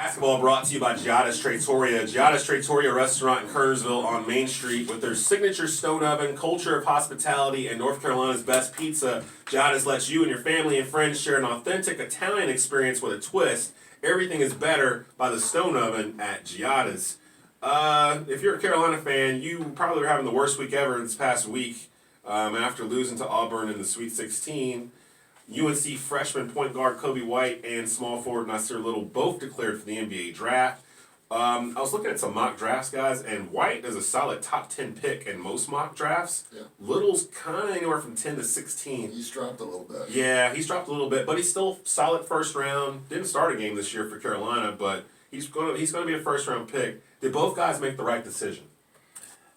Basketball brought to you by Giada's Trattoria. Giada's Trattoria restaurant in Kernersville on Main Street with their signature stone oven, culture of hospitality, and North Carolina's best pizza. Giada's lets you and your family and friends share an authentic Italian experience with a twist. Everything is better by the stone oven at Giada's. If you're a Carolina fan, you probably are having the worst week ever this past week after losing to Auburn in the Sweet 16. UNC freshman point guard Coby White and small forward Nassir both declared for the NBA draft. I was looking at some mock drafts, guys, and White is a solid top 10 pick in most mock drafts. Yeah. Little's kind of anywhere from 10 to 16. He's dropped a little bit. Yeah, he's dropped a little bit, but he's still solid first round. Didn't start a game this year for Carolina, but he's gonna be a first round pick. Did both guys make the right decision?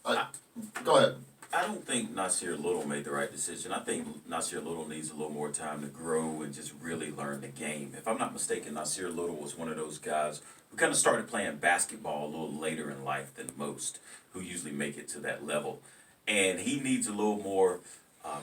Go ahead. I don't think Nassir Little made the right decision. I think Nassir Little needs a little more time to grow and just really learn the game. If I'm not mistaken, Nassir Little was one of those guys who kind of started playing basketball a little later in life than most, who usually make it to that level. And he needs a little more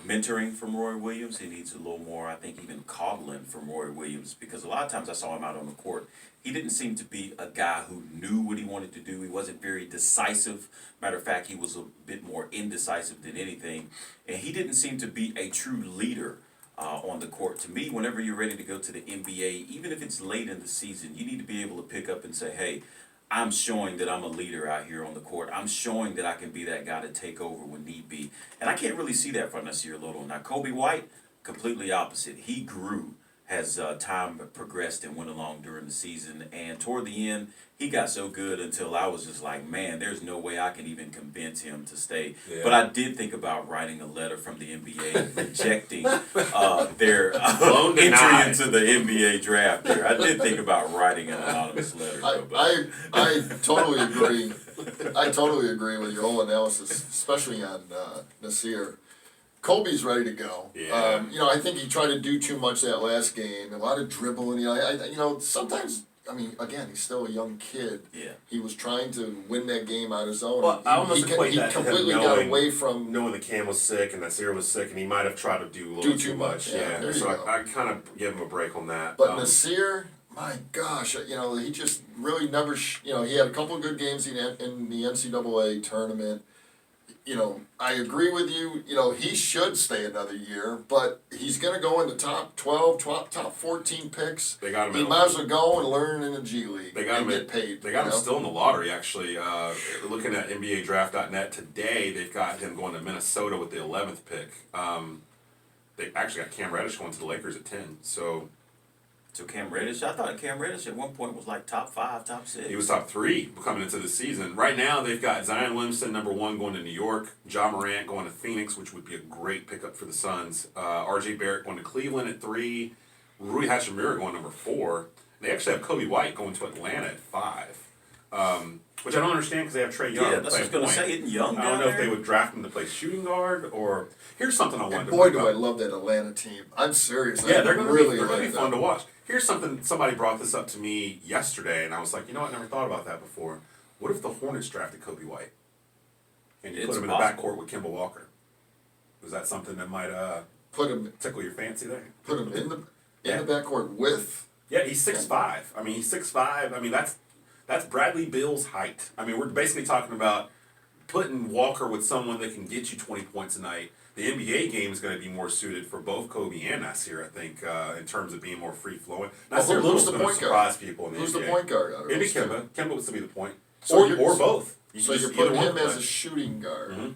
mentoring from Roy Williams. He needs a little more, I think, even coddling from Roy Williams, because a lot of times I saw him out on the court. He didn't seem to be a guy who knew what he wanted to do. He wasn't very decisive. Matter of fact, he was a bit more indecisive than anything. And he didn't seem to be a true leader on the court. To me, whenever you're ready to go to the NBA, even if it's late in the season, you need to be able to pick up and say, hey, I'm showing that I'm a leader out here on the court. I'm showing that I can be that guy to take over when need be. And I can't really see that from Nassir Little. Now, Coby White, completely opposite. He grew as time progressed and went along during the season. And toward the end, he got so good until I was just like, man, there's no way I can even convince him to stay. Yeah. But I did think about writing a letter from the NBA rejecting their entry into the NBA draft there. I did think about writing an anonymous letter. I totally agree. I totally agree with your whole analysis, especially on Nassir. Coby's ready to go. Yeah. I think he tried to do too much that last game. A lot of dribbling. Sometimes. I mean, again, he's still a young kid. Yeah. He was trying to win that game on his own. Well, I almost equate he that to him completely got away from knowing the Cam was sick and Nassir was sick, and he might have tried to do a little too much. Yeah. So I kind of give him a break on that. But Nassir, my gosh, he just really never. He had a couple of good games in the NCAA tournament. I agree with you. He should stay another year, but he's going to go in the top 12, top 14 picks. They got him. He might as well go and learn in the G League. They got him. Get paid. They got him still in the lottery. Actually, looking at NBADraft.net today, they've got him going to Minnesota with the 11th pick. They actually got Cam Reddish going to the Lakers at 10. So Cam Reddish, I thought Cam Reddish at one point was like top 5, top 6. He was top 3 coming into the season. Right now, they've got Zion Williamson, number 1, going to New York. Ja Morant going to Phoenix, which would be a great pickup for the Suns. RJ Barrett going to Cleveland at 3. Rui Hachimura going number 4. They actually have Coby White going to Atlanta at 5. Which I don't understand because they have Trae Young. Yeah, that's what I was going to say. Isn't Young I don't know if they would draft him to play shooting guard or... Here's something I wanted and to boy, bring do up. I love that Atlanta team. I'm serious. Yeah, they're going really to be fun to watch. Here's something, somebody brought this up to me yesterday, and I was like, I never thought about that before. What if the Hornets drafted Coby White? And you put him in the backcourt with Kemba Walker? Was that something that might tickle your fancy there? Put him in the backcourt with? Yeah, he's 6'5". I mean, he's 6'5". I mean, that's Bradley Beal's height. I mean, we're basically talking about putting Walker with someone that can get you 20 points a night. The NBA game is going to be more suited for both Coby and Nassir, I think, in terms of being more free-flowing. Nassir who's the point guard? Surprise people in the Who's NBA. the point guard? It'd be Kemba. Kemba would still be the point. Or both. So you're putting him as a shooting guard,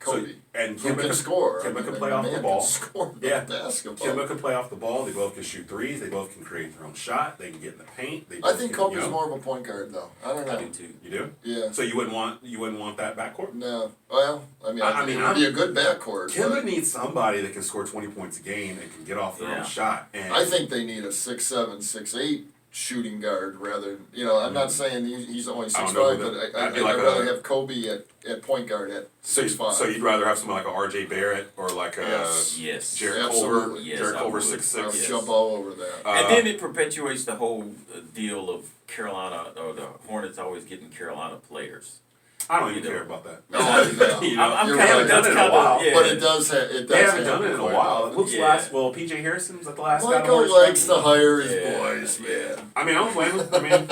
Coby. And Kemba can score. Kemba can play off the ball. Can score basketball. Kemba can play off the ball. They both can shoot threes. They both can create their own shot. They can get in the paint. I think Kobe's more of a point guard, though. I don't know. I do too. You do? Yeah. So you wouldn't want that backcourt? No. Well, I mean, it'd be a good backcourt. Kemba needs somebody that can score 20 points a game and can get off their own shot. And I think they need a 6'7", 6'8" shooting guard rather. I'm not saying he's only 6'5", but I'd rather have Coby at point guard at 6'5". So you'd rather have someone like a R.J. Barrett or like a Jared Culver, Jared Culver 6'6". I'll jump all over that. And then it perpetuates the whole deal of Carolina, or the Hornets always getting Carolina players. I don't even care about that. No, I'm kind of done it in a while, but it does. They haven't done it in a while. Who's last? Well, P.J. Harrison was that the last guy. Michael likes to hire his boys, man. I mean, I don't blame him. I mean,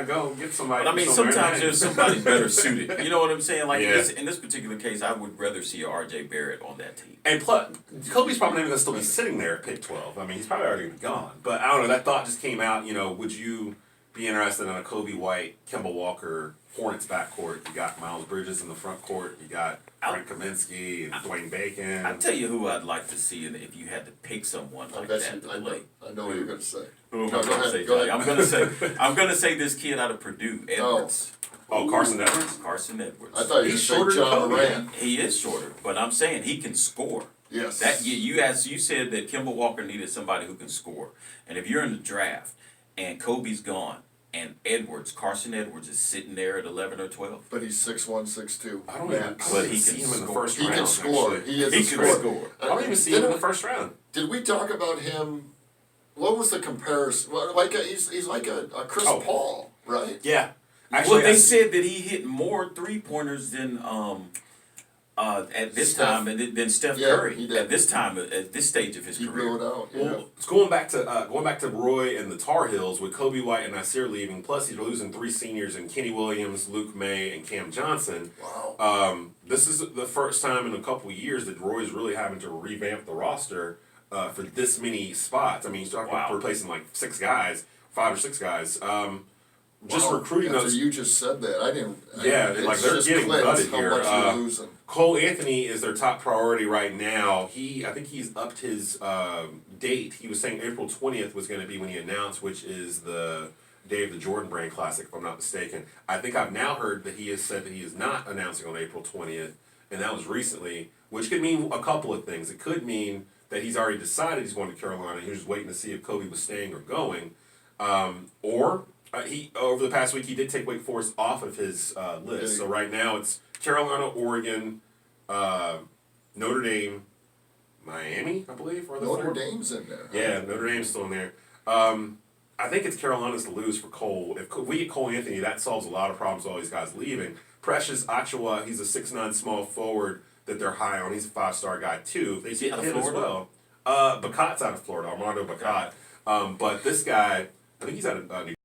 to go and get somebody. But I mean, somewhere. sometimes there's somebody better suited. You know what I'm saying? Like Yeah. in this particular case, I would rather see a R.J. Barrett on that team. And plus, Kobe's probably not even going to still be sitting there at pick 12. I mean, he's probably already gone. But I don't know. That thought just came out. You know, would you be interested in a Coby White, Kemba Walker, Hornets backcourt? You got Miles Bridges in the front court. You got Frank Kaminsky and Dwayne Bacon. I'll tell you who I'd like to see, and if you had to pick someone like that to play. I know what you're going to say. Who am No, I go gonna ahead, say, go Johnny? ahead. I'm gonna say this kid out of Purdue, Edwards. Oh, Carson Edwards? Carson Edwards. I thought you He's were shorter saying than John Kobe. Moran. He is shorter, but I'm saying he can score. Yes. That you said that Kemba Walker needed somebody who can score, and if you're in the draft and Kobe's gone and Carson Edwards is sitting there at 11 or 12. But he's 6'1", 6'2". I don't But he see can him in the score. first He round. can score. Actually. He is He a can scorer. score. I don't even see him in the first round. Did we talk about him? What was the comparison? Well, he's like a Chris Paul, right? Yeah. Well, they said that he hit more 3-pointers than at this Steph. time than Steph Yeah, Curry he did. at this time at this stage of his He career. blew it out. Yeah. Well, it's going back to Roy and the Tar Heels with Coby White and Nassir leaving. Plus, he's losing 3 seniors in Kenny Williams, Luke May, and Cam Johnson. Wow. This is the first time in a couple of years that Roy's really having to revamp the roster for this many spots. I mean, he's talking about replacing like 5 or 6 guys. Just recruiting After those. you just said that, I didn't. Yeah, like they're just getting clicked gutted how here. much you're losing. Cole Anthony is their top priority right now. I think he's upped his date. He was saying April 20th was going to be when he announced, which is the day of the Jordan Brand Classic, if I'm not mistaken. I think I've now heard that he has said that he is not announcing on April 20th, and that was recently, which could mean a couple of things. It could mean that he's already decided he's going to Carolina. He was just waiting to see if Coby was staying or going, or he over the past week he did take Wake Forest off of his list. So right now it's Carolina, Oregon, Notre Dame, Miami, I believe. Are the Notre 4? Dame's in there. Huh? Yeah, Notre Dame's still in there. I think it's Carolina's to lose for Cole. If we get Cole Anthony, that solves a lot of problems with all these guys leaving. Precious Achiuwa, he's a 6'9" small forward that they're high on. He's a 5-star guy too. They see him as well. Bacot's out of Florida, Armando Bacot. But this guy, I think he's out of New